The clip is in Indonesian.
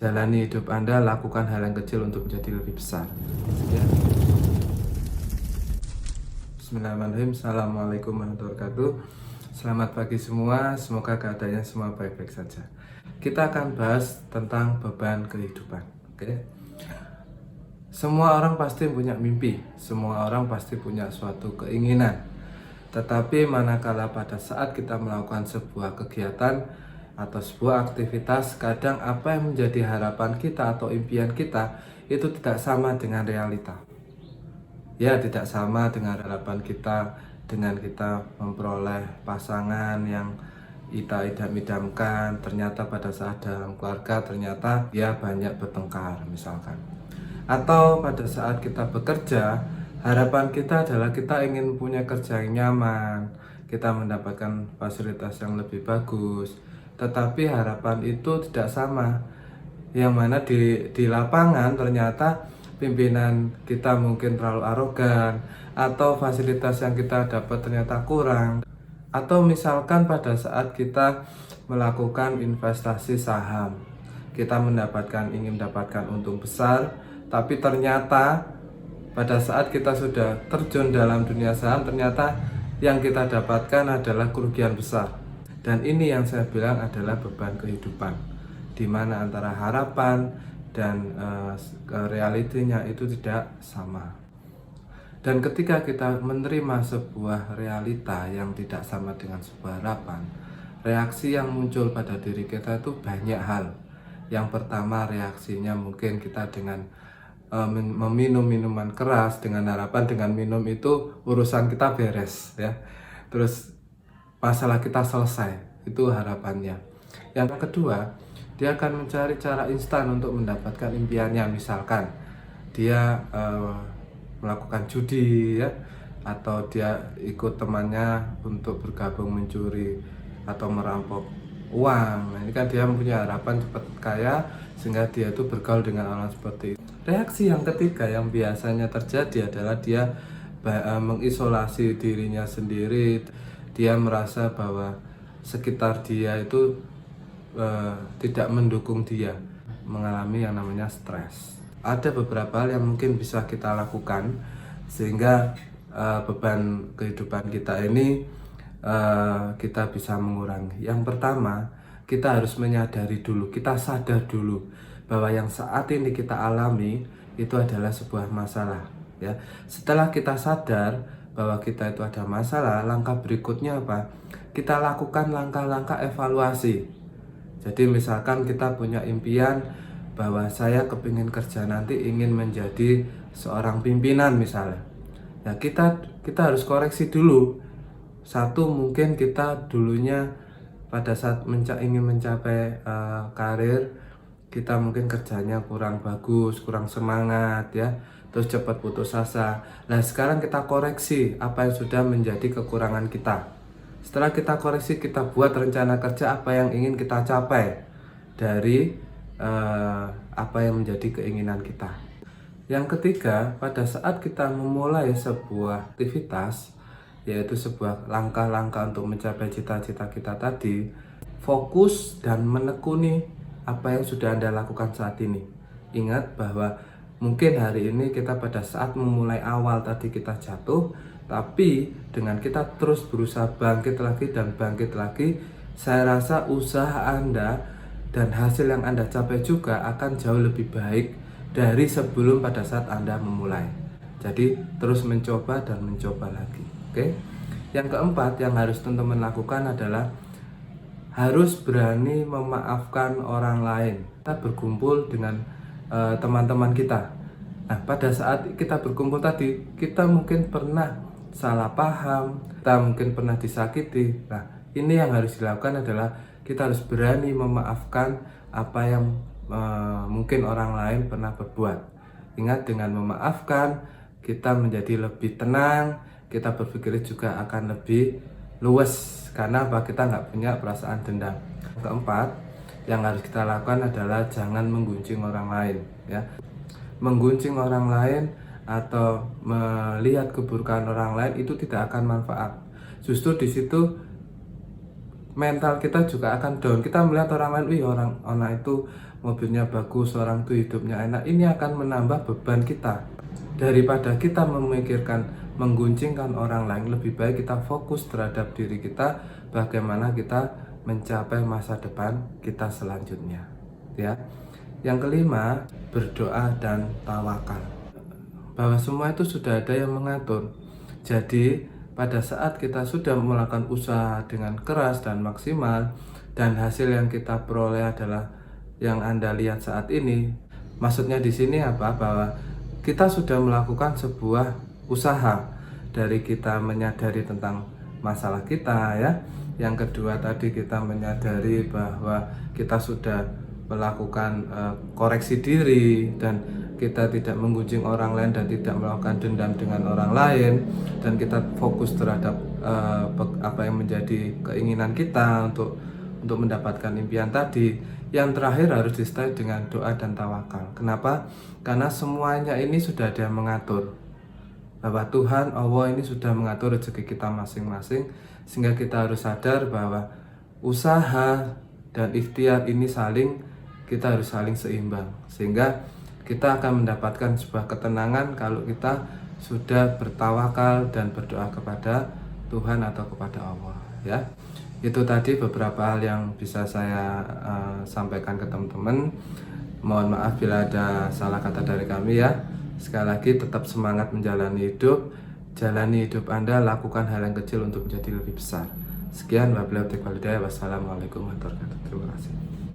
Jalani hidup Anda, lakukan hal yang kecil untuk menjadi lebih besar. Ya. Bismillahirrahmanirrahim. Assalamualaikum warahmatullahi wabarakatuh. Selamat pagi semua, semoga keadaannya semua baik-baik saja. Kita akan bahas tentang beban kehidupan. Oke. Semua orang pasti punya mimpi, semua orang pasti punya suatu keinginan. Tetapi manakala pada saat kita melakukan sebuah kegiatan atau sebuah aktivitas, kadang apa yang menjadi harapan kita atau impian kita itu tidak sama dengan realita. Ya, tidak sama dengan harapan kita dengan kita memperoleh pasangan yang kita idam-idamkan. Ternyata pada saat dalam keluarga ternyata ya banyak bertengkar misalkan. Atau pada saat kita bekerja, harapan kita adalah kita ingin punya kerja yang nyaman, kita mendapatkan fasilitas yang lebih bagus. Tetapi harapan itu tidak sama. Yang mana di lapangan ternyata pimpinan kita mungkin terlalu arogan, atau fasilitas yang kita dapat ternyata kurang. Atau misalkan pada saat kita melakukan investasi saham, kita ingin mendapatkan untung besar, tapi ternyata pada saat kita sudah terjun dalam dunia saham, ternyata yang kita dapatkan adalah kerugian besar. Dan ini yang saya bilang adalah beban kehidupan, di mana antara harapan dan realitinya itu tidak sama. Dan ketika kita menerima sebuah realita yang tidak sama dengan sebuah harapan, reaksi yang muncul pada diri kita itu banyak hal. Yang pertama, reaksinya mungkin kita dengan meminum minuman keras dengan harapan dengan minum itu urusan kita beres ya. Terus masalah kita selesai, itu harapannya. Yang kedua, dia akan mencari cara instan untuk mendapatkan impiannya. Misalkan dia melakukan judi ya, atau dia ikut temannya untuk bergabung mencuri atau merampok uang. Nah, ini kan dia punya harapan cepat kaya sehingga dia itu bergaul dengan orang seperti itu. Reaksi yang ketiga yang biasanya terjadi adalah dia mengisolasi dirinya sendiri. Dia merasa bahwa sekitar dia itu tidak mendukung dia, mengalami yang namanya stres. Ada beberapa hal yang mungkin bisa kita lakukan sehingga beban kehidupan kita ini kita bisa mengurangi. Yang pertama, kita harus menyadari dulu, kita sadar dulu bahwa yang saat ini kita alami itu adalah sebuah masalah ya. Setelah kita sadar bahwa kita itu ada masalah, langkah berikutnya apa? Kita lakukan langkah-langkah evaluasi. Jadi misalkan kita punya impian bahwa saya kepingin kerja nanti ingin menjadi seorang pimpinan misalnya. Ya kita harus koreksi dulu. Satu, mungkin kita dulunya pada saat ingin mencapai karir, kita mungkin kerjanya kurang bagus, kurang semangat ya, terus cepat putus asa. Nah sekarang kita koreksi apa yang sudah menjadi kekurangan kita. Setelah kita koreksi, kita buat rencana kerja apa yang ingin kita capai dari apa yang menjadi keinginan kita. Yang ketiga, pada saat kita memulai sebuah aktivitas, yaitu sebuah langkah-langkah untuk mencapai cita-cita kita tadi, fokus dan menekuni apa yang sudah Anda lakukan saat ini. Ingat bahwa mungkin hari ini kita pada saat memulai awal tadi kita jatuh, tapi dengan kita terus berusaha bangkit lagi dan bangkit lagi, saya rasa usaha Anda dan hasil yang Anda capai juga akan jauh lebih baik dari sebelum pada saat Anda memulai. Jadi terus mencoba dan mencoba lagi. Oke. Yang keempat yang harus teman-teman lakukan adalah harus berani memaafkan orang lain. Kita berkumpul dengan teman-teman kita. Nah, pada saat kita berkumpul tadi, kita mungkin pernah salah paham, kita mungkin pernah disakiti. Nah, ini yang harus dilakukan adalah kita harus berani memaafkan apa yang mungkin orang lain pernah berbuat. Ingat, dengan memaafkan kita menjadi lebih tenang, kita berpikir juga akan lebih luwes karena apa? Kita nggak punya perasaan dendam. Keempat, yang harus kita lakukan adalah jangan menggunjing orang lain ya. Menggunjing orang lain atau melihat keburukan orang lain itu tidak akan manfaat. Justru di situ mental kita juga akan down. Kita melihat orang lain, wih orang itu mobilnya bagus, orang itu hidupnya enak. Ini akan menambah beban kita. Daripada kita memikirkan mengguncingkan orang lain, lebih baik kita fokus terhadap diri kita, bagaimana kita mencapai masa depan kita selanjutnya, ya. Yang kelima, berdoa dan tawakal. Bahwa semua itu sudah ada yang mengatur. Jadi pada saat kita sudah melakukan usaha dengan keras dan maksimal, dan hasil yang kita peroleh adalah yang Anda lihat saat ini. Maksudnya di sini apa? Bahwa kita sudah melakukan sebuah usaha, dari kita menyadari tentang masalah kita, ya. Yang kedua tadi kita menyadari bahwa kita sudah melakukan koreksi diri, dan kita tidak menggunjing orang lain dan tidak melakukan dendam dengan orang lain, dan kita fokus terhadap apa yang menjadi keinginan kita untuk mendapatkan impian tadi. Yang terakhir harus disertai dengan doa dan tawakal. Kenapa? Karena semuanya ini sudah ada yang mengatur. Bahwa Tuhan Allah ini sudah mengatur rezeki kita masing-masing, sehingga kita harus sadar bahwa usaha dan ikhtiar ini kita harus saling seimbang, sehingga kita akan mendapatkan sebuah ketenangan kalau kita sudah bertawakal dan berdoa kepada Tuhan atau kepada Allah, ya. Itu tadi beberapa hal yang bisa saya sampaikan ke teman-teman. Mohon maaf bila ada salah kata dari kami, ya. Sekali lagi tetap semangat menjalani hidup. Jalani hidup Anda, lakukan hal yang kecil untuk menjadi lebih besar. Sekian, wabillahi taufiq wal hidayah. Wassalamualaikum warahmatullahi wabarakatuh. Terima kasih.